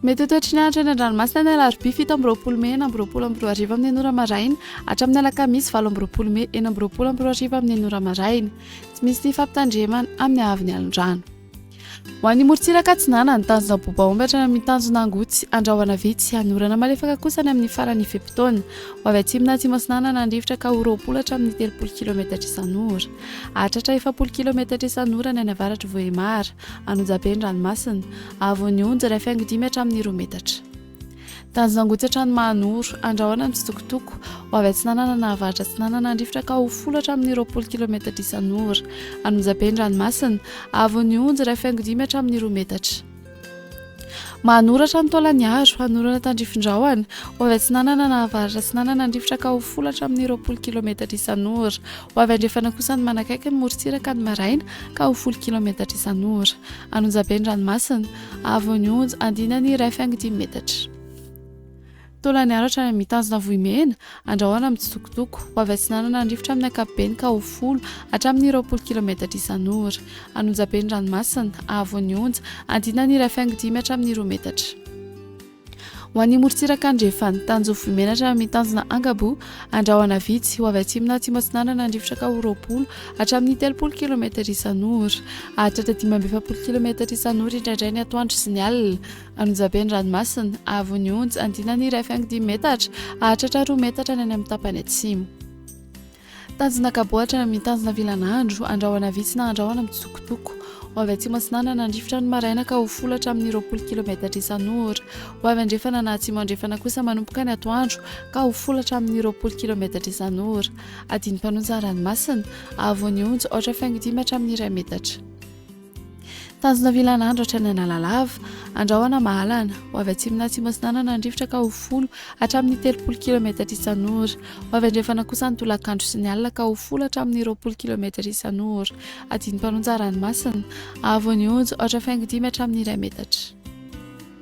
Mety toetry ny andro eny an-dranomasina ny alarobia 7 Mey 20 amin'ny nora maraina hatramin'ny alakamisy 20 Mey 20 amin'ny nora maraina. Tsy misy ny fampitandremana amin'ny aviny alondrano. Ho an'ny morontsiraka Atsinana ny tanjona bobaomby hatrany amin'ny tanjona Angotsy Andrahoana Vitsy hanorana malefaka kosa ny amin'ny farany fepitona. Ho avy atsimo na atsimo Atsinana nandrivotra ka ho 20 hatramin'ny 30 km isan'ora. Hatratra 70 km isan'ora ny any avaratra Vohemara, Anonjabe ny ranomasina, Avony Onja ray faingo 5 hatramin'ny 2 metatra. Tanjona Angotsy hatrany Mahanoro Andrahoana mitsitokotoko. Ho avy Atsinana nahavaratra Atsinana nandrivotra ka ho 10 hatramin'ny 20 km isan'ora. Anonjabe ny ranomasina, Avony Onja ray faingo 5 hatramin'ny 2 metatra. Mahanoro hatrany Taolagnaro hanorana tandrifin-drahona. Ho avy Atsinana nahavaratra Atsinana nandrivotra ka ho 10 hatramin'ny 20 km isan'ora. Ho avy andrefana kosa ny manakaiky ny morontsiraka ny maraina ka ho 10 km isan'ora. Anonjabe ny ranomasina, Avony Onja andinany ray faingo 10 metatra. Taolagnaro hatrany amin'ny tanjona Vohimena Andrahoana mitsitokotoko. Ho avy Atsinana nandrivotra amin'ny ankapobeny ka ho 10 hatramin'ny 20 km isan'ora. Anonjabe ny ranomasina, Avony Onja andinany ray faingo 5 hatramin'ny 2 metatra. Ho an'ny morontsiraka Andrefana tanjona Vohimena hatrany amin'ny tanjona Angabo Andrahoana Vitsy. Ho avy atsimo na atsimo Atsinana nandrivotra ka ho 20 hatramin'ny 30 km isan'ora. Hatratra 17 km isan'ora indraindray ny atoandro sy ny alina. Anonjabe ny ranomasina, Avony Onja andinany ray faingo 10 metatra hatratra 2 metatra ny any amin'ny tapany atsimo. Tanjona Kabo hatrany amin'ny tanjona Vilanandro Andrahoana Vitsy na Andrahoana mitsitokotoko. Ho avy atsimo Atsinana nandrivotra ny maraina ka ho 10 hatramin'ny 20 km isan'ora. Ho avy andrefana na atsimo andrefana kosa manomboka ny atoandro ka ho 10 hatramin'ny 20 km isan'ora. Adiny mpanonja ranomasina, Avony Onja ohatra faingo 5 hatramin'ny 2 metatra. Tanjona Vilanandro hatrany Analalava Andrahoana Mahalana. Ho avy atsimo na atsimo Atsinana nandrivotra ka ho 10 hatramin'ny 30 km isan'ora. Ho avy andrefana kosa ny tolakandro sy ny alina ka ho 10 hatramin'ny 20 km isan'ora. Adiny mpanonja ranomasina, Avony Onja ohatra faingo 5 hatramin'ny 2 metatra.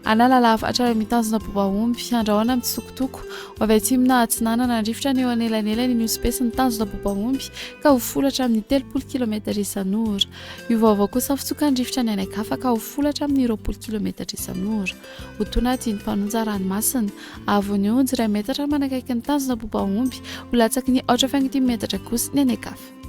Analalava hatrany amin'ny tanjona Bobaomby Andrahoana mitsitokotoko. Ho avy atsimo na Atsinana nandrivotra ny eo anelanelany ny osipesy ny tanjona Bobaomby ka ho 10 hatramin'ny 30 km isan'ora. Io vaovao kosa fitsoka nandrivotra ny anakafa ka ho 10 hatramin'ny 20 km isan'ora. Ho tona adiny mpanonja ranomasina, Avony Onja ray metatra manakaiky ny tanjona Bobaomby ho latsaky ny ohatra faingo 10 metatra kosa ny anakafa.